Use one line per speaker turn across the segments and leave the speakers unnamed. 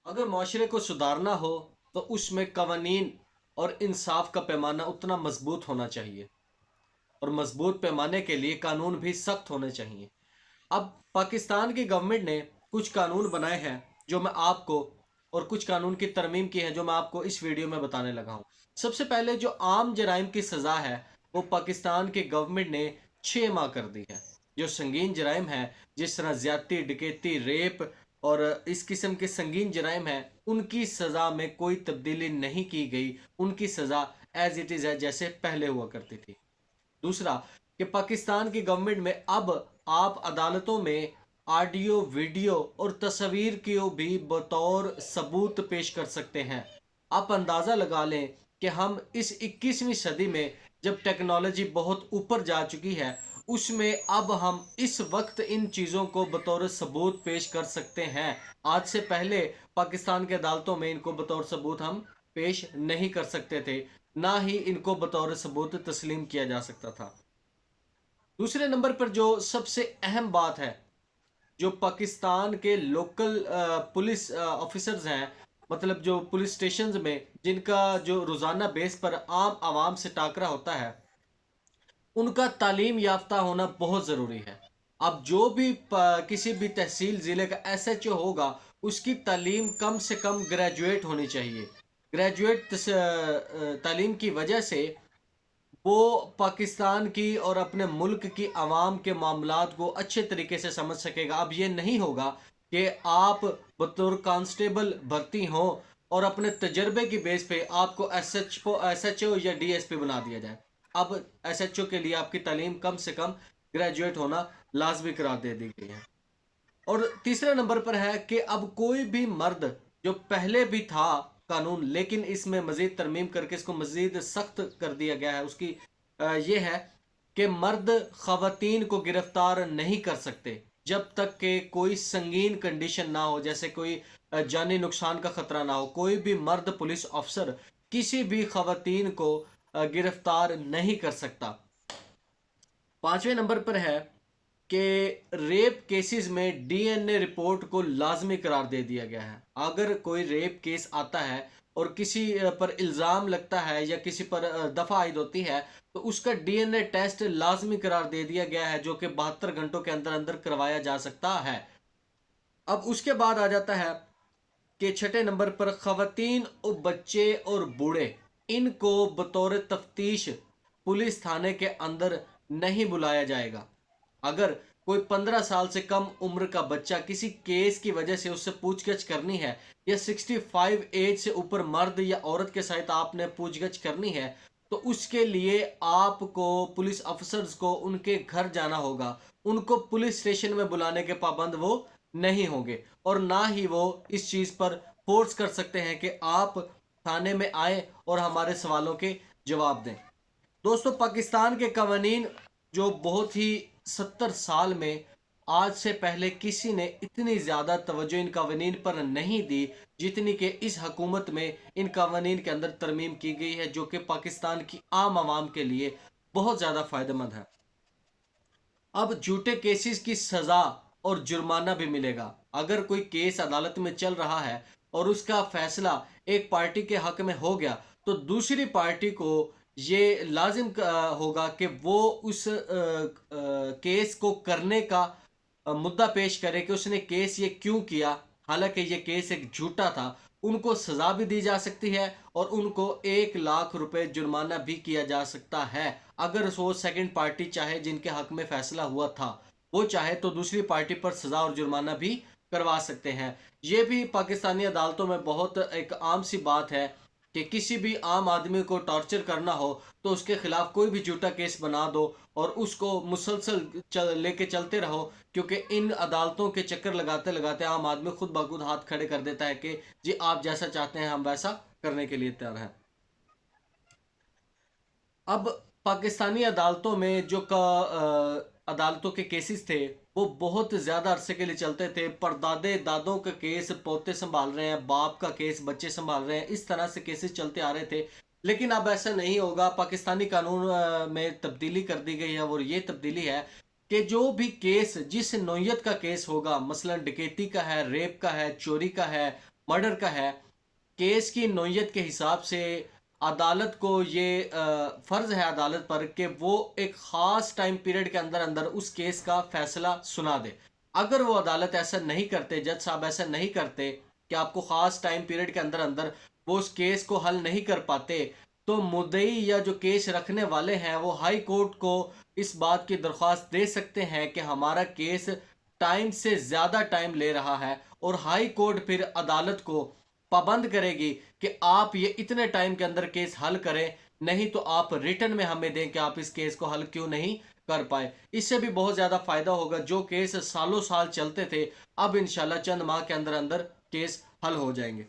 अगर माशरे को सुधारना हो तो उसमें कवानीन और इंसाफ का पैमाना उतना मजबूत होना चाहिए, और मजबूत पैमाने के लिए कानून भी सख्त होने चाहिए। अब पाकिस्तान की गवर्नमेंट ने कुछ कानून बनाए हैं जो मैं आपको, और कुछ कानून की तरमीम की है जो मैं आपको इस वीडियो में बताने लगा हूँ। सबसे पहले जो आम जराइम की सज़ा है वो पाकिस्तान की गवर्नमेंट ने 6 माह कर दी है। जो संगीन जराइम है, जिस तरह ज्यादती, डकैती, रेप और इस किस्म के संगीन जराइम है, उनकी सज़ा में कोई तब्दीली नहीं की गई। उनकी सज़ा एज इट इज़ है जैसे पहले हुआ करती थी। दूसरा, कि पाकिस्तान की गवर्नमेंट में अब आप अदालतों में ऑडियो, वीडियो और तस्वीर को भी बतौर सबूत पेश कर सकते हैं। आप अंदाज़ा लगा लें कि हम इस 21वीं सदी में जब टेक्नोलॉजी बहुत ऊपर जा चुकी है, उसमें अब हम इस वक्त इन चीज़ों को बतौर सबूत पेश कर सकते हैं। आज से पहले पाकिस्तान के अदालतों में इनको बतौर सबूत हम पेश नहीं कर सकते थे, ना ही इनको बतौर सबूत तस्लीम किया जा सकता था। दूसरे नंबर पर जो सबसे अहम बात है, जो पाकिस्तान के लोकल पुलिस ऑफिसर्स हैं, मतलब जो पुलिस स्टेशंस में जिनका जो रोज़ाना बेस पर आम आवाम से टाकरा होता है, उनका तालीम याफ्ता होना बहुत ज़रूरी है। अब जो भी किसी भी तहसील ज़िले का एसएचओ होगा, उसकी तालीम कम से कम ग्रेजुएट होनी चाहिए। ग्रेजुएट तालीम की वजह से वो पाकिस्तान की और अपने मुल्क की आवाम के मामलात को अच्छे तरीके से समझ सकेगा। अब ये नहीं होगा कि आप बतौर कांस्टेबल भर्ती हों और अपने तजर्बे की बेस पे आपको एसएचओ या डीएसपी बना दिया जाए। अब एसएचओ के लिए आपकी तालीम कम से कम ग्रेजुएट होना लाजमी करार दे दी गई है। और तीसरे नंबर पर है कि अब कोई भी मर्द, जो पहले भी था कानून लेकिन इसमें मजीद तरमीम करके इसको मजीद सख्त कर दिया गया है, उसकी ये है कि मर्द खवातीन को गिरफ्तार नहीं कर सकते जब तक कि कोई संगीन कंडीशन ना हो, जैसे कोई जानी नुकसान का खतरा ना हो। कोई भी मर्द पुलिस अफसर किसी भी खवातीन को गिरफ्तार नहीं कर सकता। पांचवें नंबर पर है कि रेप केसेस में डीएनए रिपोर्ट को लाजमी करार दे दिया गया है। अगर कोई रेप केस आता है और किसी पर इल्ज़ाम लगता है या किसी पर दफ़ा आयद होती है, तो उसका डीएनए टेस्ट लाजमी करार दे दिया गया है, जो कि 72 घंटों के अंदर अंदर करवाया जा सकता है। अब उसके बाद आ जाता है कि छठे नंबर पर खवातीन और बच्चे और बूढ़े, इनको बतौर तफ्तीश पुलिस थाने के अंदर नहीं बुलाया जाएगा। अगर कोई 15 साल से कम उम्र का बच्चा किसी केस की वजह से उससे पूछगछ करनी है, या 65 एज से ऊपर मर्द या औरत के साथ आपने पूछगछ करनी है, तो उसके लिए आपको पुलिस अफसर्स को उनके घर जाना होगा। उनको पुलिस स्टेशन में बुलाने के पाबंद वो नहीं होंगे, और ना ही वो इस चीज़ पर फोर्स कर सकते हैं कि आप थाने में आए और हमारे सवालों के जवाब दें। दोस्तों, पाकिस्तान के कवानीन जो बहुत ही 70 साल में आज से पहले किसी ने इतनी ज़्यादा तवज्जो इन कवानीन पर नहीं दी जितनी कि इस हकूमत में इन कवानीन के अंदर तरमीम की गई है, जो कि पाकिस्तान की आम आवाम के लिए बहुत ज़्यादा फ़ायदेमंद है। अब झूठे केसेस की सज़ा और जुर्माना भी मिलेगा। अगर कोई केस अदालत में चल रहा है और उसका फैसला एक पार्टी के हक में हो गया, तो दूसरी पार्टी को ये लाजिम होगा कि वो उस केस को करने का मुद्दा पेश करे कि उसने केस ये क्यों किया, हालांकि ये केस एक झूठा था। उनको सजा भी दी जा सकती है और उनको 1 लाख रुपए जुर्माना भी किया जा सकता है। अगर वो सेकंड पार्टी चाहे, जिनके हक में फैसला हुआ था, वो चाहे तो दूसरी पार्टी पर सजा और जुर्माना भी करवा सकते हैं। ये भी पाकिस्तानी अदालतों में बहुत एक आम सी बात है कि किसी भी आम आदमी को टॉर्चर करना हो तो उसके खिलाफ कोई भी झूठा केस बना दो और उसको मुसलसल लेके चलते रहो, क्योंकि इन अदालतों के चक्कर लगाते लगाते आम आदमी खुद ब खुद हाथ खड़े कर देता है कि जी आप जैसा चाहते हैं हम वैसा करने के लिए तैयार हैं। अब पाकिस्तानी अदालतों में जो अदालतों के केसेस थे वो बहुत ज़्यादा अरसे के लिए चलते थे। परदादे दादों का केस पोते संभाल रहे हैं, बाप का केस बच्चे संभाल रहे हैं, इस तरह से केसेस चलते आ रहे थे। लेकिन अब ऐसा नहीं होगा। पाकिस्तानी कानून में तब्दीली कर दी गई है, और ये तब्दीली है कि जो भी केस जिस नौयत का केस होगा, मसलन डकैती का है, रेप का है, चोरी का है, मर्डर का है, केस की नोयत के हिसाब से अदालत को ये फ़र्ज़ है अदालत पर कि वो एक ख़ास टाइम पीरियड के अंदर अंदर उस केस का फ़ैसला सुना दे। अगर वो अदालत ऐसा नहीं करते, जज साहब ऐसा नहीं करते कि आपको ख़ास टाइम पीरियड के अंदर अंदर वो उस केस को हल नहीं कर पाते, तो मुद्दई या जो केस रखने वाले हैं वो हाई कोर्ट को इस बात की दरख्वास्त दे सकते हैं कि हमारा केस टाइम से ज़्यादा टाइम ले रहा है, और हाई कोर्ट फिर अदालत को पाबंद करेगी कि आप ये इतने टाइम के अंदर केस हल करें, नहीं तो आप रिटर्न में हमें दें कि आप इस केस को हल क्यों नहीं कर पाए। इससे भी बहुत ज़्यादा फ़ायदा होगा। जो केस सालों साल चलते थे, अब इंशाल्लाह चंद माह के अंदर अंदर केस हल हो जाएंगे।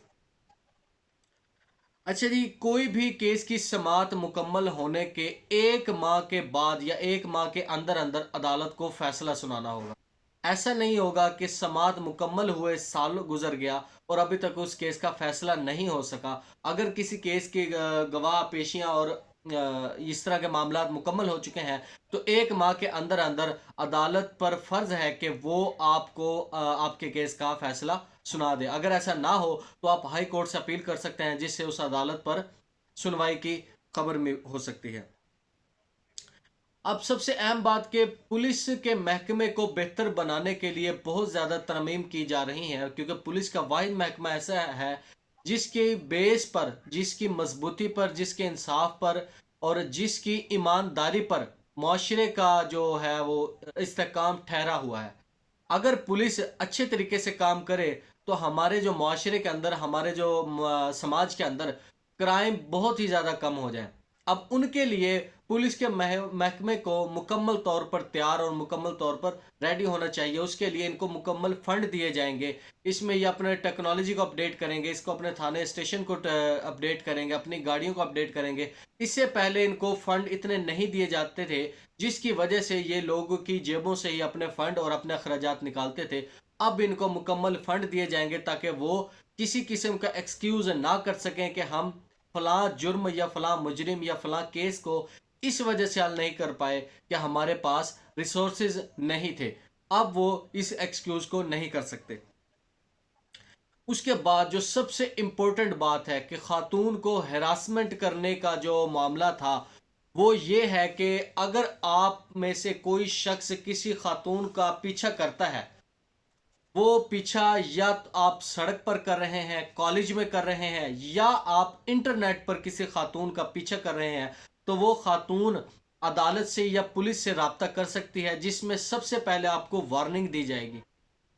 अच्छा जी, कोई भी केस की समाअत मुकम्मल होने के 1 माह के बाद या 1 माह के अंदर अंदर अदालत को फैसला सुनाना होगा। ऐसा नहीं होगा कि समाअत मुकम्मल हुए साल गुजर गया और अभी तक उस केस का फैसला नहीं हो सका। अगर किसी केस की गवाह पेशियां और इस तरह के मामला मुकम्मल हो चुके हैं, तो 1 माह के अंदर अंदर अदालत पर फर्ज है कि वो आपको आपके केस का फैसला सुना दे। अगर ऐसा ना हो तो आप हाई कोर्ट से अपील कर सकते हैं, जिससे उस अदालत पर सुनवाई की खबर में हो सकती है। अब सबसे अहम बात कि पुलिस के महकमे को बेहतर बनाने के लिए बहुत ज़्यादा तरमीम की जा रही है, क्योंकि पुलिस का वाहिद महकमा ऐसा है जिसके बेस पर, जिसकी मजबूती पर, जिसके इंसाफ पर और जिसकी ईमानदारी पर मुआशरे का जो है वो इस्तेकाम ठहरा हुआ है। अगर पुलिस अच्छे तरीके से काम करे तो हमारे जो मुआशरे के अंदर, हमारे जो समाज के अंदर क्राइम बहुत ही ज़्यादा कम हो जाए। अब उनके लिए पुलिस के महकमे को मुकम्मल तौर पर तैयार और मुकम्मल तौर पर रेडी होना चाहिए। उसके लिए इनको मुकम्मल फंड दिए जाएंगे। इसमें ये अपने टेक्नोलॉजी को अपडेट करेंगे, इसको अपने थाने स्टेशन को अपडेट करेंगे, अपनी गाड़ियों को अपडेट करेंगे। इससे पहले इनको फंड इतने नहीं दिए जाते थे, जिसकी वजह से ये लोगों की जेबों से ही अपने फंड और अपने अखराजात निकालते थे। अब इनको मुकम्मल फंड दिए जाएंगे ताकि वो किसी किस्म का एक्सक्यूज ना कर सकें कि हम फलां जुर्म या फलां मुजरिम या फलां केस को इस वजह से हल नहीं कर पाए कि हमारे पास रिसोर्सेज नहीं थे। अब वो इस एक्सक्यूज को नहीं कर सकते। उसके बाद जो सबसे इम्पोर्टेंट बात है कि खातून को हरासमेंट करने का जो मामला था, वो ये है कि अगर आप में से कोई शख्स किसी खातून का पीछा करता है, वो पीछा या तो आप सड़क पर कर रहे हैं, कॉलेज में कर रहे हैं, या आप इंटरनेट पर किसी खातून का पीछा कर रहे हैं, तो वो खातून अदालत से या पुलिस से राब्ता कर सकती है, जिसमें सबसे पहले आपको वार्निंग दी जाएगी।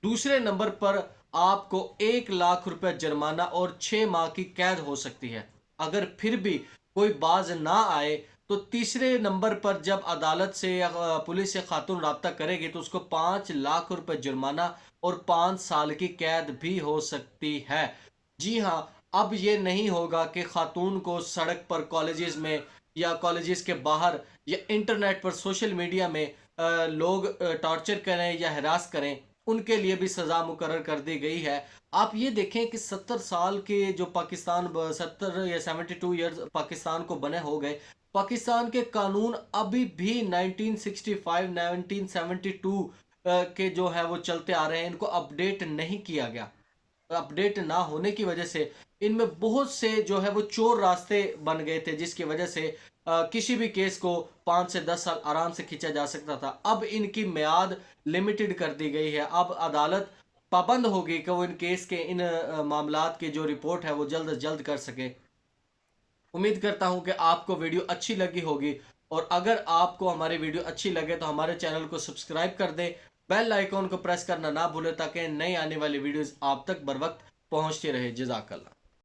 दूसरे नंबर पर आपको 1 लाख रुपए जुर्माना और 6 माह की कैद हो सकती है। अगर फिर भी कोई बाज ना आए, तो तीसरे नंबर पर जब अदालत से या पुलिस से खातून राब्ता करेगी, तो उसको 5 लाख रुपए जुर्माना और 5 साल की कैद भी हो सकती है। जी हाँ, अब ये नहीं होगा कि खातून को सड़क पर, कॉलेजेस में या कॉलेजेस के बाहर या इंटरनेट पर, सोशल मीडिया में लोग टॉर्चर करें या हरास करें। उनके लिए भी सज़ा मुकर्रर कर दी गई है। आप ये देखें कि 70 साल के जो पाकिस्तान 70 या 72 ईयर्स पाकिस्तान को बने हो गए, पाकिस्तान के कानून अभी भी 1965 1972 के जो है वो चलते आ रहे हैं। इनको अपडेट नहीं किया गया। अपडेट ना होने की वजह से इनमें बहुत से जो है वो चोर रास्ते बन गए थे, जिसकी वजह से किसी भी केस को 5 से 10 साल आराम से खींचा जा सकता था। अब इनकी मियाद लिमिटेड कर दी गई है। अब अदालत पाबंद होगी कि वो इन केस के, इन मामलात की जो रिपोर्ट है वो जल्द अज जल्द कर सके। उम्मीद करता हूं कि आपको वीडियो अच्छी लगी होगी, और अगर आपको हमारी वीडियो अच्छी लगे तो हमारे चैनल को सब्सक्राइब कर दें, बेल आइकॉन को प्रेस करना ना भूलें ताकि नई आने वाली वीडियोस आप तक बर वक्त पहुंचती रहे। जज़ाकल्लाह।